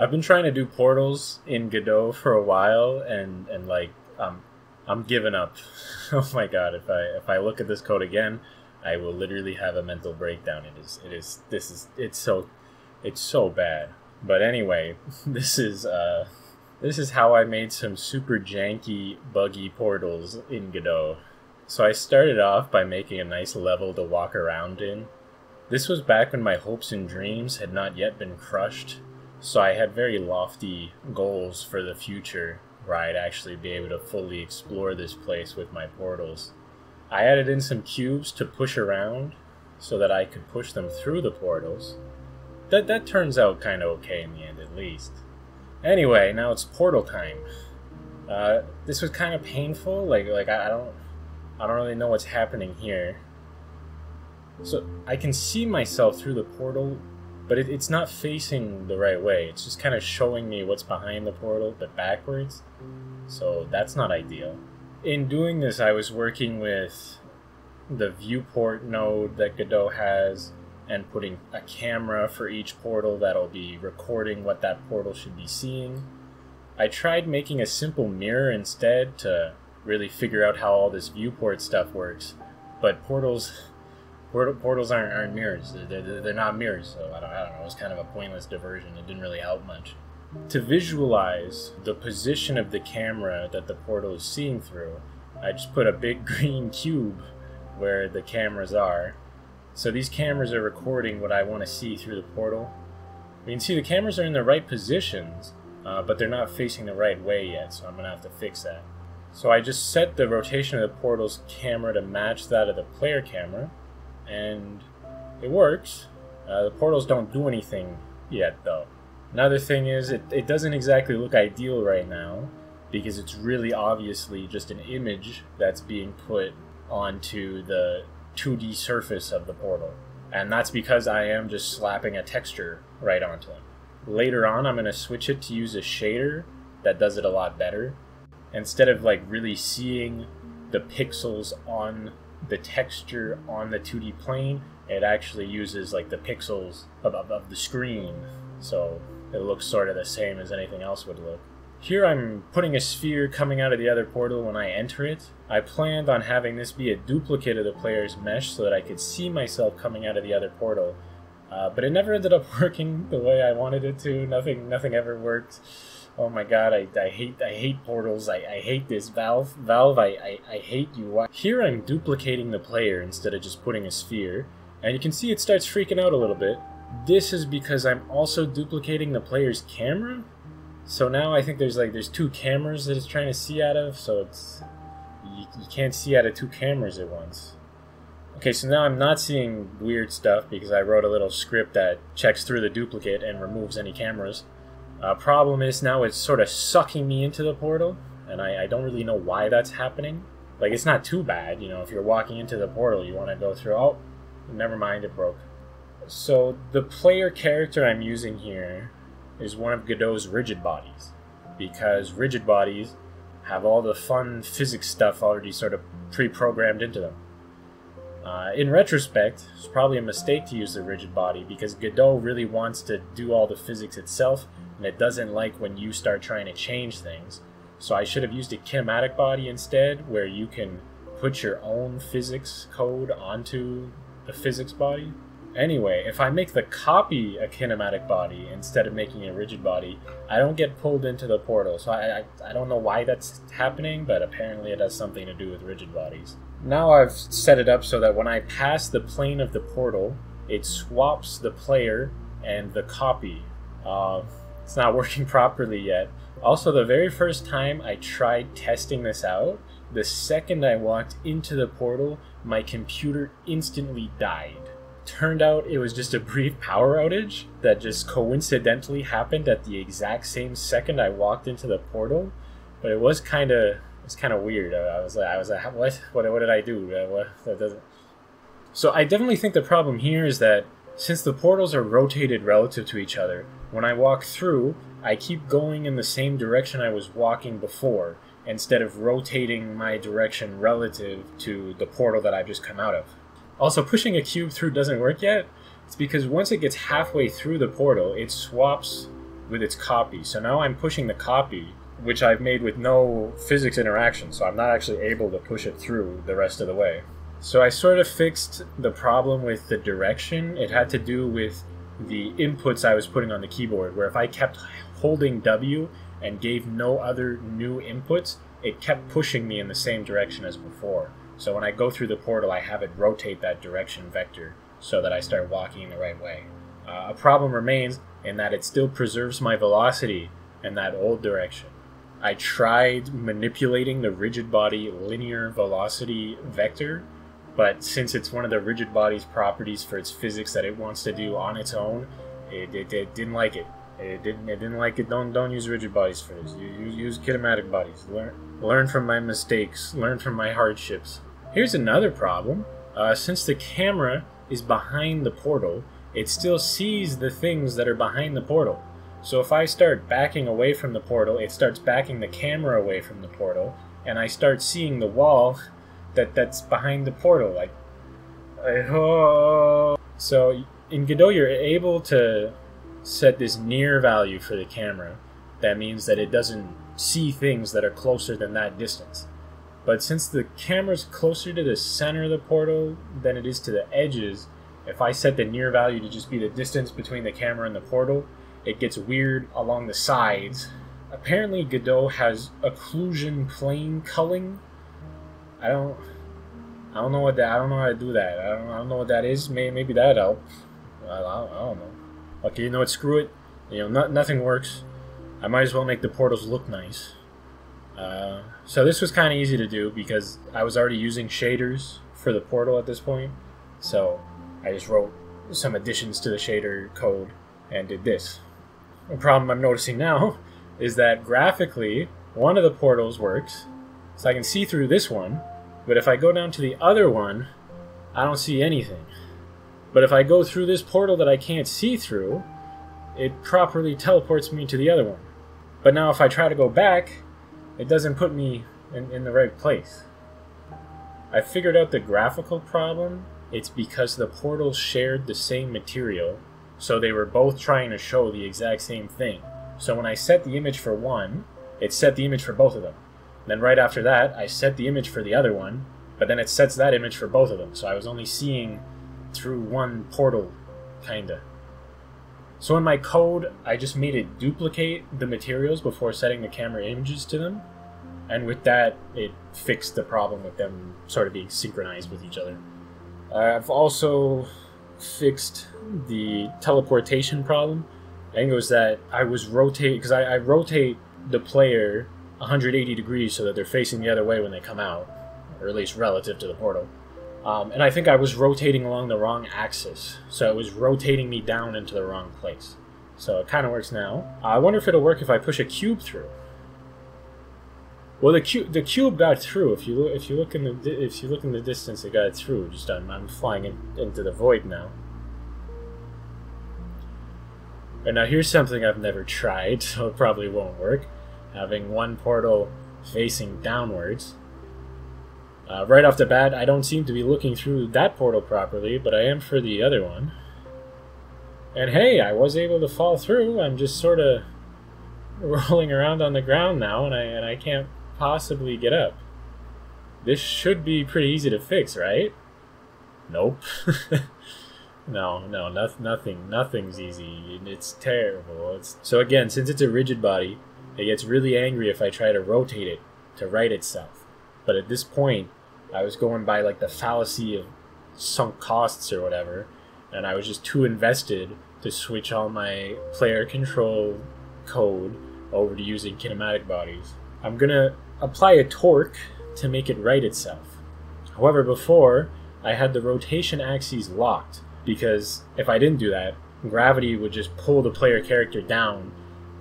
I've been trying to do portals in Godot for a while, and like I'm giving up. Oh my god! If I look at this code again, I will literally have a mental breakdown. It's so bad. But anyway, this is how I made some super janky, buggy portals in Godot. So I started off by making a nice level to walk around in. This was back when my hopes and dreams had not yet been crushed, so I had very lofty goals for the future, where I'd actually be able to fully explore this place with my portals. I added in some cubes to push around, so that I could push them through the portals. That turns out kind of okay in the end, at least. Anyway, now it's portal time. This was kind of painful, like I don't really know what's happening here. So I can see myself through the portal, but it's not facing the right way. It's just kind of showing me what's behind the portal, but backwards. So that's not ideal. In doing this, I was working with the viewport node that Godot has, and putting a camera for each portal that'll be recording what that portal should be seeing. I tried making a simple mirror instead to really figure out how all this viewport stuff works, but portals aren't mirrors. They're not mirrors, so I don't know. It was kind of a pointless diversion. It didn't really help much. To visualize the position of the camera that the portal is seeing through, I just put a big green cube where the cameras are. So these cameras are recording what I want to see through the portal. You can see the cameras are in the right positions, but they're not facing the right way yet, so I'm going to have to fix that. So I just set the rotation of the portal's camera to match that of the player camera, and it works. The portals don't do anything yet, though. Another thing is, it doesn't exactly look ideal right now, because it's really obviously just an image that's being put onto the 2D surface of the portal. And that's because I am just slapping a texture right onto it. Later on, I'm going to switch it to use a shader that does it a lot better. Instead of like really seeing the pixels on the texture on the 2D plane, it actually uses like the pixels of the screen, so it looks sort of the same as anything else would look. Here I'm putting a sphere coming out of the other portal when I enter it. I planned on having this be a duplicate of the player's mesh so that I could see myself coming out of the other portal, but it never ended up working the way I wanted it to. Nothing ever worked. Oh my god, I hate portals. I hate this. Valve, I hate you. Here I'm duplicating the player instead of just putting a sphere, and you can see it starts freaking out a little bit. This is because I'm also duplicating the player's camera. So now I think there's two cameras that it's trying to see out of, so you can't see out of two cameras at once. Okay, so now I'm not seeing weird stuff because I wrote a little script that checks through the duplicate and removes any cameras. Problem is now it's sort of sucking me into the portal, and I don't really know why that's happening. Like, it's not too bad, you know, if you're walking into the portal, you want to go through, oh, never mind, it broke. So the player character I'm using here is one of Godot's RigidBodies, because RigidBodies have all the fun physics stuff already sort of pre-programmed into them. In retrospect, it's probably a mistake to use the RigidBody, because Godot really wants to do all the physics itself, and it doesn't like when you start trying to change things. So I should have used a kinematic body instead, where you can put your own physics code onto the physics body. Anyway, if I make the copy a kinematic body instead of making a rigid body, I don't get pulled into the portal. So I don't know why that's happening, but apparently it has something to do with rigid bodies. Now I've set it up so that when I pass the plane of the portal, it swaps the player and the copy It's not working properly yet. Also, the very first time I tried testing this out, the second I walked into the portal, my computer instantly died. Turned out it was just a brief power outage that just coincidentally happened at the exact same second I walked into the portal. But it was kind of weird. I was like, what did I do? That doesn't. So I definitely think the problem here is that since the portals are rotated relative to each other, when I walk through, I keep going in the same direction I was walking before, instead of rotating my direction relative to the portal that I've just come out of. Also, pushing a cube through doesn't work yet. It's because once it gets halfway through the portal, it swaps with its copy. So now I'm pushing the copy, which I've made with no physics interaction, so I'm not actually able to push it through the rest of the way. So I sort of fixed the problem with the direction. It had to do with the inputs I was putting on the keyboard, where if I kept holding W and gave no other new inputs, it kept pushing me in the same direction as before. So when I go through the portal, I have it rotate that direction vector so that I start walking in the right way. A problem remains in that it still preserves my velocity in that old direction. I tried manipulating the RigidBody linear velocity vector, but since it's one of the RigidBody's properties for its physics that it wants to do on its own, it didn't like it. It didn't like it. Don't use RigidBodies for this. Use kinematic bodies. Learn from my mistakes. Learn from my hardships. Here's another problem. Since the camera is behind the portal, it still sees the things that are behind the portal. So if I start backing away from the portal, it starts backing the camera away from the portal, and I start seeing the wall that's behind the portal. Like, oh. So in Godot, you're able to set this near value for the camera. That means that it doesn't see things that are closer than that distance. But since the camera's closer to the center of the portal than it is to the edges, if I set the near value to just be the distance between the camera and the portal, it gets weird along the sides. Apparently Godot has occlusion plane culling. I don't know what that. I don't know how to do that. I don't know what that is. Maybe that'd help. I don't know. Okay, you know what? Screw it. You know, nothing works. I might as well make the portals look nice. So this was kind of easy to do because I was already using shaders for the portal at this point. So I just wrote some additions to the shader code and did this. The problem I'm noticing now is that graphically, one of the portals works, so I can see through this one, but if I go down to the other one, I don't see anything. But if I go through this portal that I can't see through, it properly teleports me to the other one. But now if I try to go back, it doesn't put me in the right place. I figured out the graphical problem. It's because the portals shared the same material, so they were both trying to show the exact same thing. So when I set the image for one, it set the image for both of them. Then right after that, I set the image for the other one, but then it sets that image for both of them. So I was only seeing through one portal, kinda. So in my code, I just made it duplicate the materials before setting the camera images to them. And with that, it fixed the problem with them sort of being synchronized with each other. I've also fixed the teleportation problem. I think it was that I was rotating, because I rotate the player 180 degrees so that they're facing the other way when they come out, or at least relative to the portal. And I think I was rotating along the wrong axis, so it was rotating me down into the wrong place. So it kind of works now. I wonder if it'll work if I push a cube through. Well, the cube got through. If you look in the distance, it got through. Just I'm flying into the void now. And now here's something I've never tried, so it probably won't work. Having one portal facing downwards. Right off the bat, I don't seem to be looking through that portal properly, but I am for the other one. And hey, I was able to fall through. I'm just sort of rolling around on the ground now, and I can't possibly get up. This should be pretty easy to fix, right? Nope. Nothing's easy. It's terrible. So again, since it's a rigid body, it gets really angry if I try to rotate it to right itself. But at this point, I was going by like the fallacy of sunk costs or whatever, and I was just too invested to switch all my player control code over to using kinematic bodies. I'm gonna apply a torque to make it right itself. However, before, I had the rotation axes locked, because if I didn't do that, gravity would just pull the player character down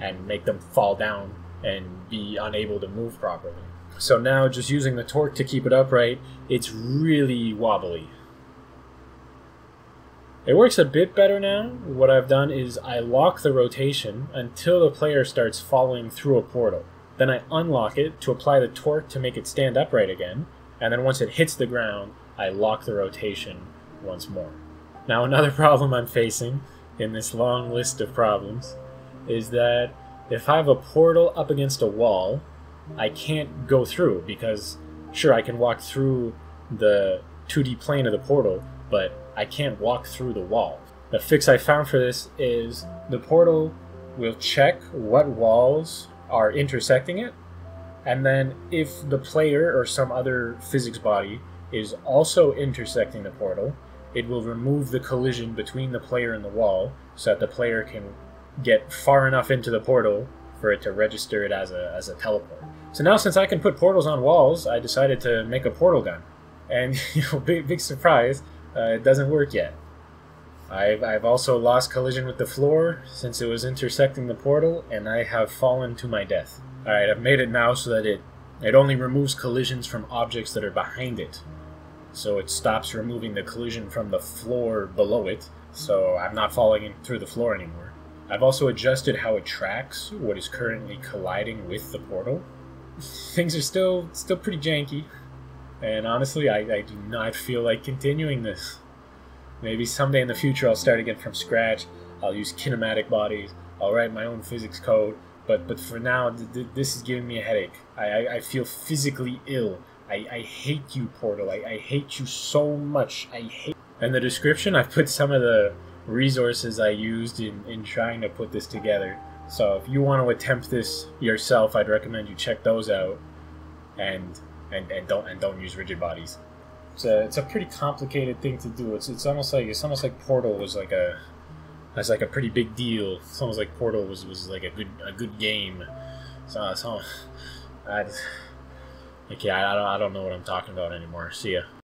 and make them fall down and be unable to move properly. So now, just using the torque to keep it upright, it's really wobbly. It works a bit better now. What I've done is I lock the rotation until the player starts falling through a portal. Then I unlock it to apply the torque to make it stand upright again, and then once it hits the ground, I lock the rotation once more. Now, another problem I'm facing in this long list of problems is that if I have a portal up against a wall, I can't go through, because sure, I can walk through the 2D plane of the portal, but I can't walk through the wall. The fix I found for this is the portal will check what walls are intersecting it, and then if the player or some other physics body is also intersecting the portal, it will remove the collision between the player and the wall so that the player can get far enough into the portal for it to register it as a teleport. So now, since I can put portals on walls, I decided to make a portal gun. And big surprise, it doesn't work yet. I've also lost collision with the floor since it was intersecting the portal, and I have fallen to my death. Alright, I've made it now so that it only removes collisions from objects that are behind it. So it stops removing the collision from the floor below it, so I'm not falling through the floor anymore. I've also adjusted how it tracks what is currently colliding with the portal. Things are still pretty janky, and honestly, I do not feel like continuing this. Maybe someday in the future I'll start again from scratch, I'll use kinematic bodies, I'll write my own physics code, but for now, this is giving me a headache. I feel physically ill. I hate you, Portal. I hate you so much. I hate... In the description, I've put some of the resources I used in trying to put this together. So if you want to attempt this yourself, I'd recommend you check those out, and don't use rigid bodies. It's a pretty complicated thing to do. It's almost like Portal was like a pretty big deal. It's almost like Portal was like a good game. I don't know what I'm talking about anymore. See ya.